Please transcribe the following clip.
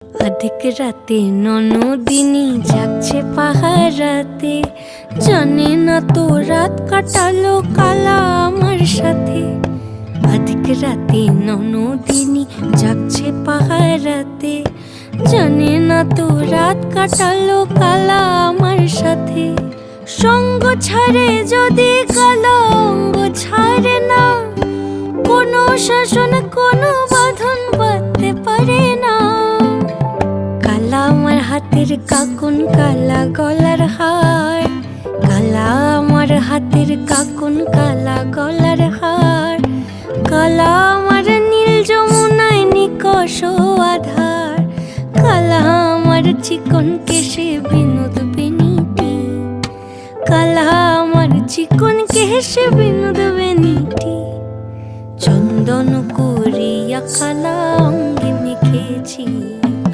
আধিক রাতে ননদিনী জাগছে পাহারাতে, জানে না তো রাত কাটালো কালা আমার সাথে। আধিক রাতে ননদিনী জাগছে পাহারাতে, জানে না তো রাত কাটালো কালা আমার সাথে। সঙ্গ ছাড়ে যদি কালা অঙ্গ ছাড়ে না, কোনো শাসন কোনো বাঁধন বাঁধতে পারে না। কালা আমার হাতের কাকুন কালা গলার হার, কালা আমার হাতের কাকুন কালা গলার হার। কালা আমার নীল যমুনায় নিকষ আধার, কালা আমার চিকন কেশে বিনোদ বেনিটি, কালা আমার চিকন কেশে বিনোদ বেনিটি। চন্দন করিয়া কালা অঙ্গে মেখেছি।